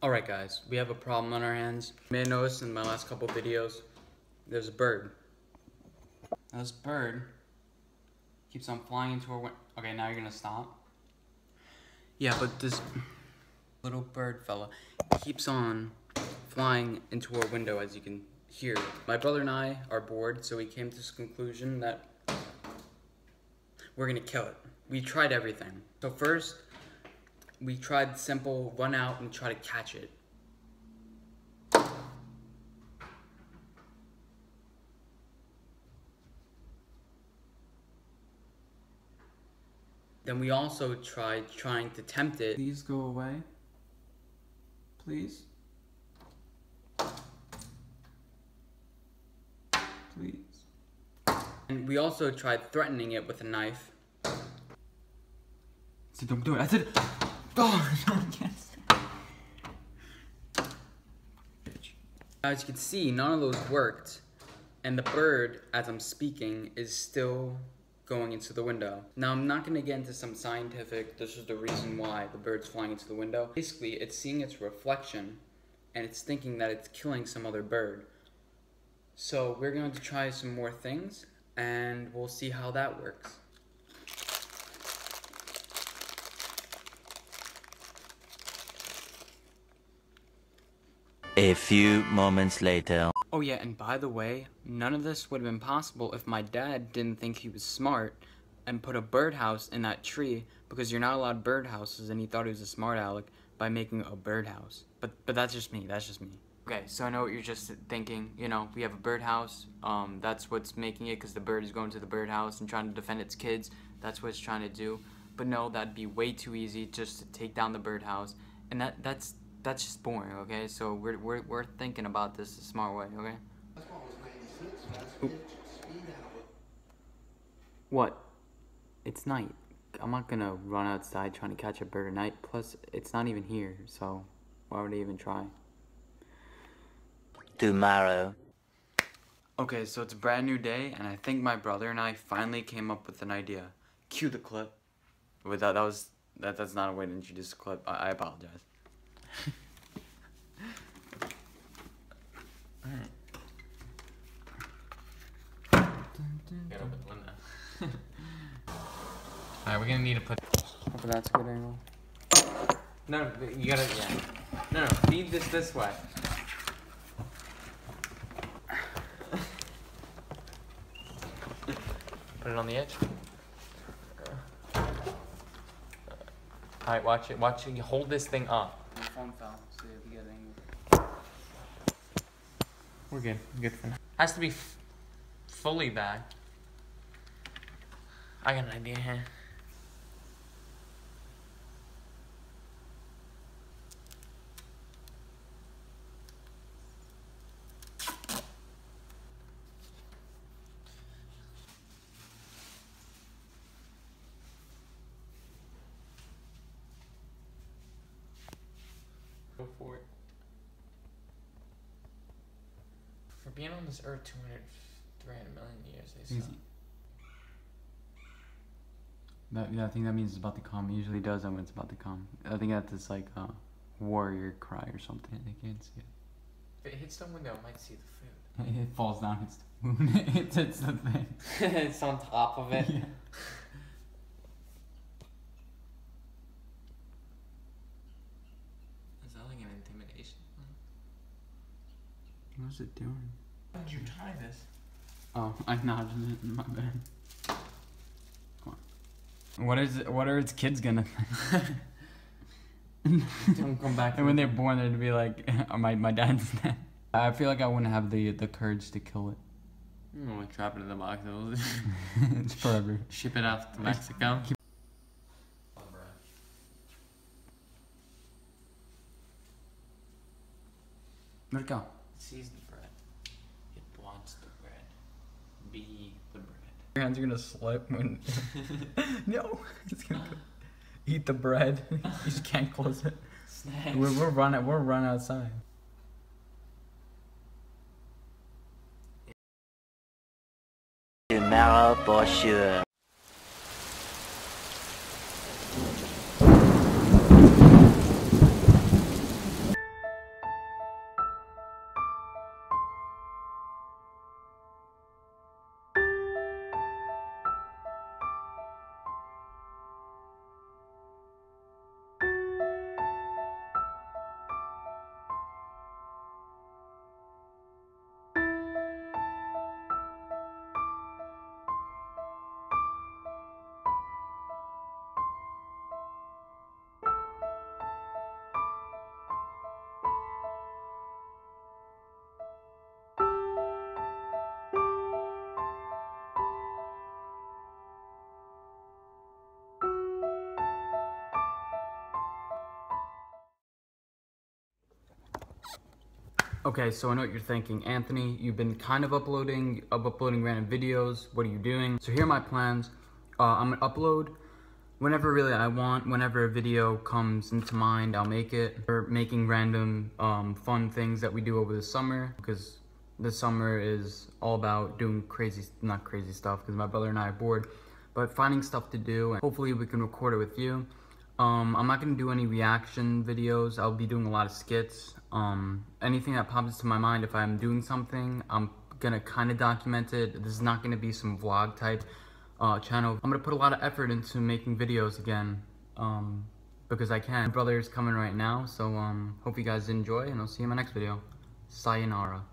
Alright guys, we have a problem on our hands. You may have noticed in my last couple videos, there's a bird. Now this bird keeps on flying into our window. Okay, now you're gonna stop. Yeah, but this little bird fella keeps on flying into our window, as you can hear. My brother and I are bored, so we came to this conclusion that we're gonna kill it. We tried everything. So first, we tried simple, run out and try to catch it. Then we also tried trying to tempt it. Please go away. Please. Please. And we also tried threatening it with a knife. So don't do it. I said, oh, no, yes. As you can see, none of those worked. And the bird, as I'm speaking, is still going into the window. Now, I'm not gonna get into some scientific, this is the reason why the bird's flying into the window. Basically, it's seeing its reflection, and it's thinking that it's killing some other bird. So we're going to try some more things, and we'll see how that works. A few moments later. Oh yeah, and by the way, none of this would have been possible if my dad didn't think he was smart and put a birdhouse in that tree, because you're not allowed birdhouses, and he thought he was a smart aleck by making a birdhouse. But that's just me, that's just me. Okay, so I know what you're just thinking, you know, we have a birdhouse, that's what's making it, because the bird is going to the birdhouse and trying to defend its kids, that's what it's trying to do. But no, that'd be way too easy just to take down the birdhouse, and that's just boring, okay? So we're thinking about this a smart way, okay? Oop. What? It's night. I'm not gonna run outside trying to catch a bird at night. Plus, it's not even here, so why would I even try? Tomorrow. Okay, so it's a brand new day, and I think my brother and I finally came up with an idea. Cue the clip. Wait, that's not a way to introduce a clip. I apologize. Alright. Gotta open the window. Alright, we're gonna need to put. Hopefully that's a good angle. No, you gotta. Yeah. No, feed this way. Put it on the edge. Alright, watch it. Watch it. You hold this thing up. My phone fell, so you have to get an angle. We're good. We're good for now. Has to be fully back. I got an idea here. Go for it. For being on this earth 300 million years, they say. Yeah, I think that means it's about to come. It usually does that when it's about to come. I think that's just like a warrior cry or something. They can't see it. If it hits the window, it might see the food. It falls down, hits the moon. It hits the thing. It's on top of it. Yeah. Is that like an intimidation? What's it doing? How did you tie this? Oh, I nodded it in my bed. Come on. What are its kids gonna think? Don't come back. And when they're born, they'd be like, my dad's dead. I feel like I wouldn't have the courage to kill it. Oh, trap it in the box. It's forever. Ship it out to Mexico. Let it go. It sees the bread. It wants the bread. Be the bread. Your hands are gonna slip when. No, it's gonna go. Eat the bread. You just can't close it. Snacks. We're run outside. Tomorrow for sure. Okay, so I know what you're thinking. Anthony, you've been kind of uploading random videos. What are you doing? So here are my plans. I'm gonna upload whenever really I want. Whenever a video comes into mind, I'll make it. We're making random fun things that we do over the summer, because the summer is all about doing not crazy stuff, because my brother and I are bored, but finding stuff to do, and hopefully we can record it with you. I'm not gonna do any reaction videos. I'll be doing a lot of skits. Anything that pops into my mind, if I'm doing something, I'm gonna kind of document it. This is not gonna be some vlog type channel. I'm gonna put a lot of effort into making videos again, because I can. My brother's coming right now, so hope you guys enjoy, and I'll see you in my next video. Sayonara.